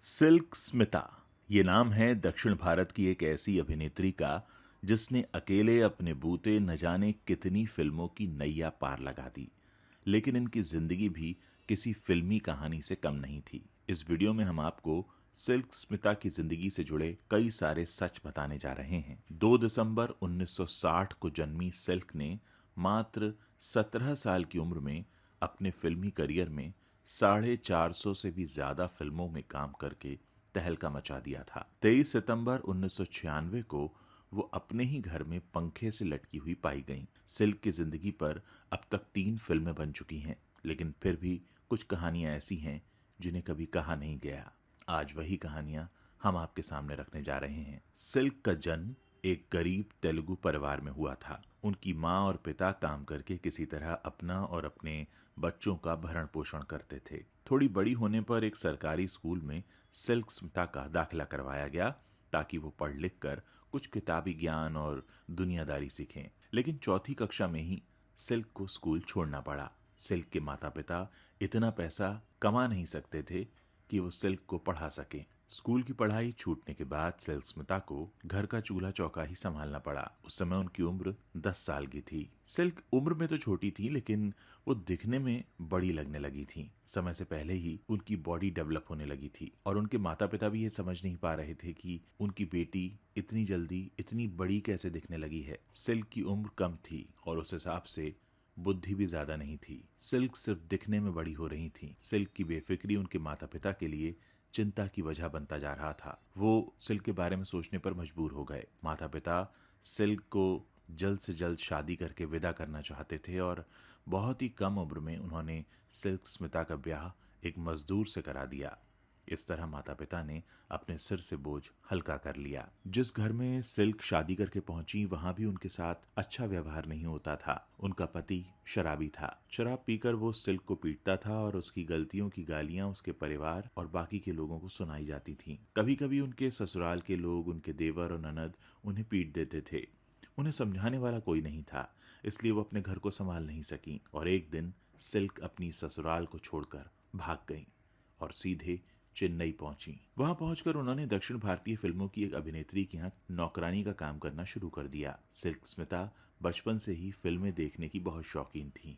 Silk Smita ये नाम है दक्षिण भारत की एक ऐसी अभिनेत्री का जिसने अकेले अपने बूते न जाने कितनी फिल्मों की नैया पार लगा दी। लेकिन इनकी जिंदगी भी किसी फिल्मी कहानी से कम नहीं थी। इस वीडियो में हम आपको सिल्क स्मिता की जिंदगी से जुड़े कई सारे सच बताने जा रहे हैं। 2 दिसंबर 1960 को जन्मी सिल्क ने मात्र 17 साल की उम्र में अपने फिल्मी करियर में 450 से भी ज्यादा फिल्मों में काम करके तहलका मचा दिया था। 23 सितंबर 1996 को वो अपने ही घर में पंखे से लटकी हुई पाई गईं। सिल्क की जिंदगी पर अब तक 3 फिल्में बन चुकी हैं, लेकिन फिर भी कुछ कहानियां ऐसी हैं जिन्हें कभी कहा नहीं गया। आज वही कहानियां हम आपके सामने रखने जा रहे हैं। सिल्क का जन्म एक गरीब तेलुगु परिवार में हुआ था। उनकी माँ और पिता काम करके किसी तरह अपना और अपने बच्चों का भरण पोषण करते थे। थोड़ी बड़ी होने पर एक सरकारी स्कूल में सिल्क स्मिता का दाखिला करवाया गया ताकि वो पढ़ लिख कर कुछ किताबी ज्ञान और दुनियादारी सीखें। लेकिन चौथी कक्षा में ही सिल्क को स्कूल छोड़ना पड़ा। सिल्क के माता पिता इतना पैसा कमा नहीं सकते थे कि वो सिल्क को पढ़ा सके। स्कूल की पढ़ाई छूटने के बाद सिल्क स्मिता को घर का चूल्हा चौका ही संभालना पड़ा। उस समय उनकी उम्र 10 साल की थी। सिल्क उम्र में तो छोटी थी, लेकिन वो दिखने में बड़ी लगने लगी थी। समय से पहले ही उनकी बॉडी डेवलप होने लगी थी और उनके माता पिता भी ये समझ नहीं पा रहे थे कि उनकी बेटी इतनी जल्दी इतनी बड़ी कैसे दिखने लगी है। सिल्क की उम्र कम थी और उस हिसाब से बुद्धि भी ज्यादा नहीं थी। सिल्क सिर्फ दिखने में बड़ी हो रही थी। सिल्क की बेफिक्री उनके माता पिता के लिए चिंता की वजह बनता जा रहा था। वो सिल्क के बारे में सोचने पर मजबूर हो गए। माता पिता सिल्क को जल्द से जल्द शादी करके विदा करना चाहते थे और बहुत ही कम उम्र में उन्होंने सिल्क स्मिता का ब्याह एक मजदूर से करा दिया। इस तरह माता पिता ने अपने सिर से बोझ हल्का कर लिया। जिस घर में सिल्क शादी करके पहुंची वहां भी उनके साथ अच्छा व्यवहार नहीं होता था। उनका पति शराबी था। शराब पीकर वो सिल्क को पीटता था और उसकी गलतियों की गालियां उसके परिवार और बाकी के लोगों को सुनाई जाती थीं। कभी कभी उनके ससुराल के लोग, उनके देवर और ननद उन्हें पीट देते थे। उन्हें समझाने वाला कोई नहीं था, इसलिए वो अपने घर को संभाल नहीं सकी और एक दिन सिल्क अपनी ससुराल को छोड़कर भाग गईं और सीधे चेन्नई पहुंची। वहां पहुंचकर उन्होंने दक्षिण भारतीय फिल्मों की एक अभिनेत्री के यहाँ नौकरानी का काम करना शुरू कर दिया। सिल्क स्मिता बचपन से ही फिल्में देखने की बहुत शौकीन थी।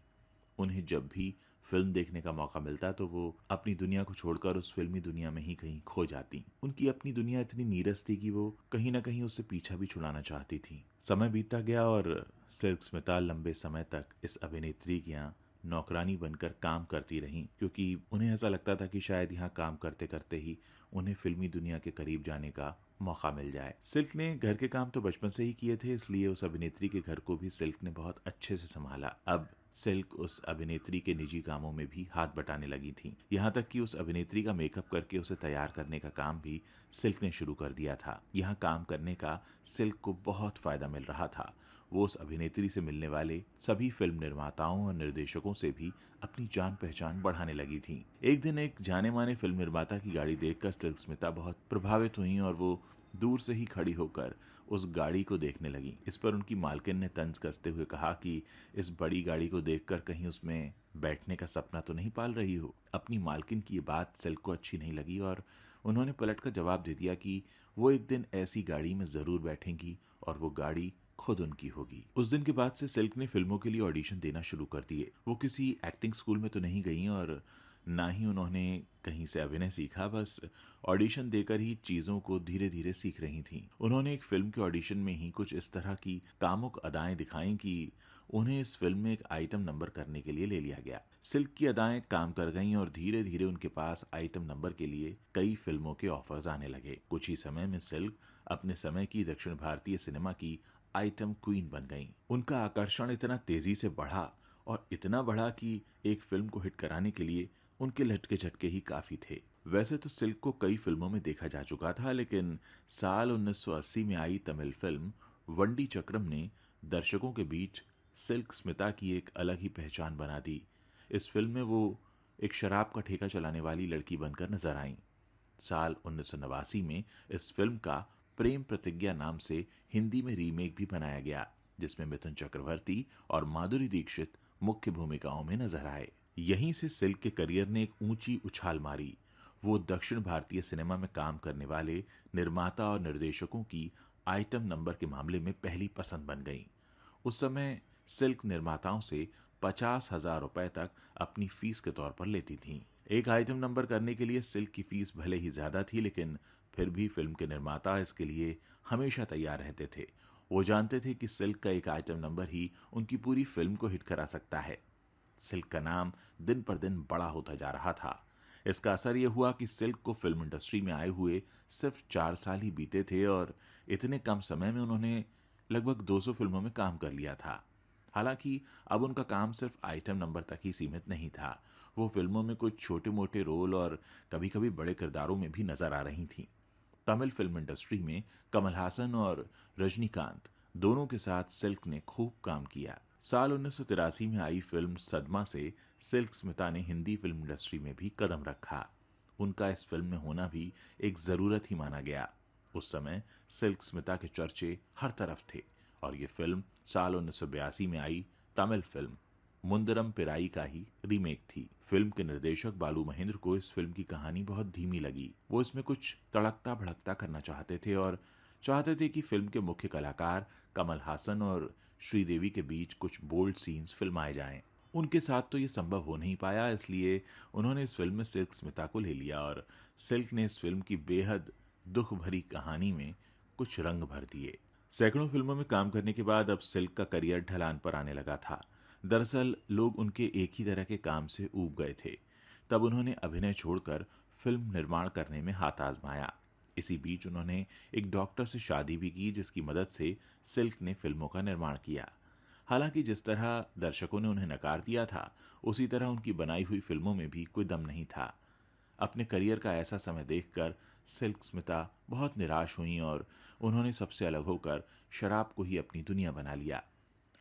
उन्हें जब भी फिल्म देखने का मौका मिलता तो वो अपनी दुनिया को छोड़कर उस फिल्मी दुनिया में ही कहीं खो जाती। उनकी अपनी दुनिया इतनी नीरस थी कि वो कहीं ना कहीं उससे पीछा भी छुड़ाना चाहती थी। समय बीतता गया और सिल्क स्मिता लंबे समय तक इस अभिनेत्री के यहाँ नौकरानी बनकर काम करती रहीं, क्योंकि उन्हें ऐसा लगता था कि शायद यहाँ काम करते करते ही उन्हें फिल्मी दुनिया के करीब जाने का मौका मिल जाए। सिल्क ने घर के काम तो बचपन से ही किए थे, इसलिए उस अभिनेत्री के घर को भी सिल्क ने बहुत अच्छे से संभाला। अब सिल्क उस अभिनेत्री के निजी कामों में भी हाथ बटाने लगी थी। यहाँ तक कि उस अभिनेत्री का मेकअप करके उसे तैयार करने का काम भी सिल्क ने शुरू कर दिया था। यहाँ काम करने का सिल्क को बहुत फायदा मिल रहा था। वो उस अभिनेत्री से मिलने वाले सभी फिल्म निर्माताओं और निर्देशकों से भी अपनी जान पहचान बढ़ाने लगी थी। एक दिन एक जाने माने फिल्म निर्माता की गाड़ी देखकर सिल्क स्मिता बहुत प्रभावित हुई और वो दूर से ही खड़ी होकर उस गाड़ी को देखने लगी। इस पर उनकी मालकिन ने तंज कसते हुए कहा कि इस बड़ी गाड़ी को देखकर कहीं उसमें बैठने का सपना तो नहीं पाल रही हो। अपनी मालकिन की ये बात सिल्क को अच्छी नहीं लगी और उन्होंने पलटकर जवाब दे दिया कि वो एक दिन ऐसी गाड़ी में जरूर बैठेंगी और वो गाड़ी खुद उनकी होगी। उस दिन के बाद से सिल्क ने फिल्मों के लिए ऑडिशन देना शुरू कर दिए। वो किसी एक्टिंग स्कूल में तो नहीं गई और ना ही उन्होंने कहीं से अभिनय सीखा, बस ऑडिशन देकर ही चीजों को धीरे धीरे सीख रही थीं। उन्होंने एक फिल्म के ऑडिशन में ही कुछ इस तरह की कामुक अदाएं दिखाई कि उन्हें इस फिल्म में एक आइटम नंबर करने के लिए ले लिया गया। सिल्क की अदाएं काम कर गईं और धीरे धीरे उनके पास आइटम नंबर के लिए कई फिल्मों के ऑफर्स आने लगे। कुछ ही समय में सिल्क अपने समय की दक्षिण भारतीय सिनेमा की आइटम क्वीन बन गईं। उनका आकर्षण इतना तेजी से बढ़ा और इतना बढ़ा कि एक फिल्म को हिट कराने के लिए उनके लटके झटके ही काफी थे। वैसे तो सिल्क को कई फिल्मों में देखा जा चुका था, लेकिन साल 1980 में आई तमिल फिल्म वंडी चक्रम ने दर्शकों के बीच सिल्क स्मिता की एक अलग ही पहचान बना दी। इस फिल्म में वो एक शराब का ठेका चलाने वाली लड़की बनकर नजर आईं। साल 1989 में इस फिल्म का प्रेम प्रतिज्ञा नाम से हिंदी में रीमेक भी बनाया गया, जिसमें मिथुन चक्रवर्ती और माधुरी दीक्षित मुख्य भूमिकाओं में नजर आए। यहीं से सिल्क के करियर ने एक ऊंची उछाल मारी। वो दक्षिण भारतीय सिनेमा में काम करने वाले निर्माता और निर्देशकों की आइटम नंबर के मामले में पहली पसंद बन गईं। उस समय सिल्क निर्माताओं से 50,000 रुपए तक अपनी फीस के तौर पर लेती थीं। एक आइटम नंबर करने के लिए सिल्क की फीस भले ही ज्यादा थी, लेकिन फिर भी फिल्म के निर्माता इसके लिए हमेशा तैयार रहते थे। वो जानते थे कि सिल्क का एक आइटम नंबर ही उनकी पूरी फिल्म को हिट करा सकता है। सिल्क का नाम दिन पर दिन बड़ा होता जा रहा था। इसका असर यह हुआ कि सिल्क को फिल्म इंडस्ट्री में आए हुए सिर्फ 4 साल ही बीते थे और इतने कम समय में उन्होंने लगभग 200 फिल्मों में काम कर लिया था। हालांकि अब उनका काम सिर्फ आइटम नंबर तक ही सीमित नहीं था। वो फिल्मों में कुछ छोटे मोटे रोल और कभी कभी बड़े किरदारों में भी नजर आ रही थीं। तमिल फिल्म इंडस्ट्री में कमल हासन और रजनीकांत दोनों के साथ सिल्क ने खूब काम किया। साल 1983 में आई फिल्म सदमा से सिल्क स्मिता ने हिंदी फिल्म इंडस्ट्री में भी कदम रखा। उनका इस फिल्म में होना भी एक जरूरत ही माना गया। उस समय सिल्क स्मिता के चर्चे हर तरफ थे और ये फिल्म साल 1982 में आई तमिल फिल्म मुंदरम पिराई का ही रीमेक थी। फिल्म के निर्देशक बालू महेंद्र को इस फिल्म की कहानी बहुत धीमी लगी। वो इसमें कुछ तड़कता भड़कता करना चाहते थे और चाहते थे कि फिल्म के मुख्य कलाकार कमल हासन और श्रीदेवी के बीच कुछ बोल्ड सीन्स फिल्माए जाएं। उनके साथ तो ये संभव हो नहीं पाया, इसलिए उन्होंने इस फिल्म में सिल्क स्मिता को ले लिया और सिल्क ने इस फिल्म की बेहद दुख भरी कहानी में कुछ रंग भर दिए। सैकड़ों फिल्मों में काम करने के बाद अब सिल्क का करियर ढलान पर आने लगा था। दरअसल लोग उनके एक ही तरह के काम से ऊब गए थे। तब उन्होंने अभिनय छोड़कर फिल्म निर्माण करने में हाथ आजमाया। इसी बीच उन्होंने एक डॉक्टर से शादी भी की, जिसकी मदद से सिल्क ने फिल्मों का निर्माण किया। हालांकि जिस तरह दर्शकों ने उन्हें नकार दिया था, उसी तरह उनकी बनाई हुई फिल्मों में भी कोई दम नहीं था। अपने करियर का ऐसा समय देखकर सिल्क स्मिता बहुत निराश हुई और उन्होंने सबसे अलग होकर शराब को ही अपनी दुनिया बना लिया।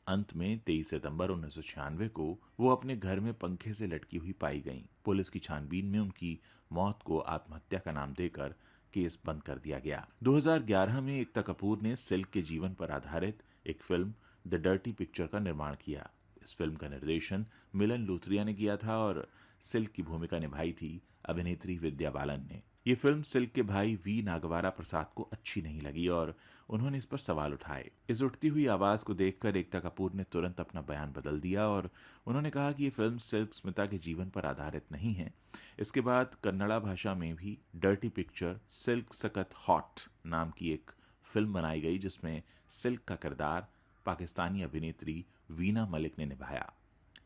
अंत में 23 सितंबर 1996 को वो अपने घर में पंखे से लटकी हुई पाई गईं। पुलिस की छानबीन में उनकी मौत को आत्महत्या का नाम देकर केस बंद कर दिया गया। 2011 में एकता कपूर ने सिल्क के जीवन पर आधारित एक फिल्म द डर्टी पिक्चर का निर्माण किया। इस फिल्म का निर्देशन मिलन लूथरिया ने किया था और सिल्क की भूमिका निभाई थी अभिनेत्री विद्या बालन ने। ये फिल्म सिल्क के भाई वी नागवारा प्रसाद को अच्छी नहीं लगी और उन्होंने इस पर सवाल उठाए। इस उठती हुई आवाज को देखकर एकता कपूर ने तुरंत अपना बयान बदल दिया और उन्होंने कहा कि ये फिल्म सिल्क स्मिता के जीवन पर आधारित नहीं है। इसके बाद कन्नड़ा भाषा में भी डर्टी पिक्चर सिल्क सकत हॉट नाम की एक फिल्म बनाई गई, जिसमें सिल्क का किरदार पाकिस्तानी अभिनेत्री वीना मलिक ने निभाया।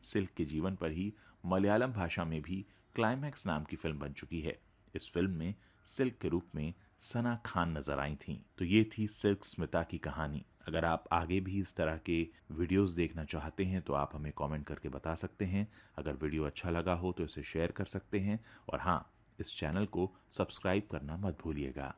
सिल्क के जीवन पर ही मलयालम भाषा में भी क्लाइमैक्स नाम की फिल्म बन चुकी है। इस फिल्म में सिल्क के रूप में सना खान नजर आई थीं। तो ये थी सिल्क स्मिता की कहानी। अगर आप आगे भी इस तरह के वीडियोस देखना चाहते हैं तो आप हमें कमेंट करके बता सकते हैं। अगर वीडियो अच्छा लगा हो तो इसे शेयर कर सकते हैं और हाँ, इस चैनल को सब्सक्राइब करना मत भूलिएगा।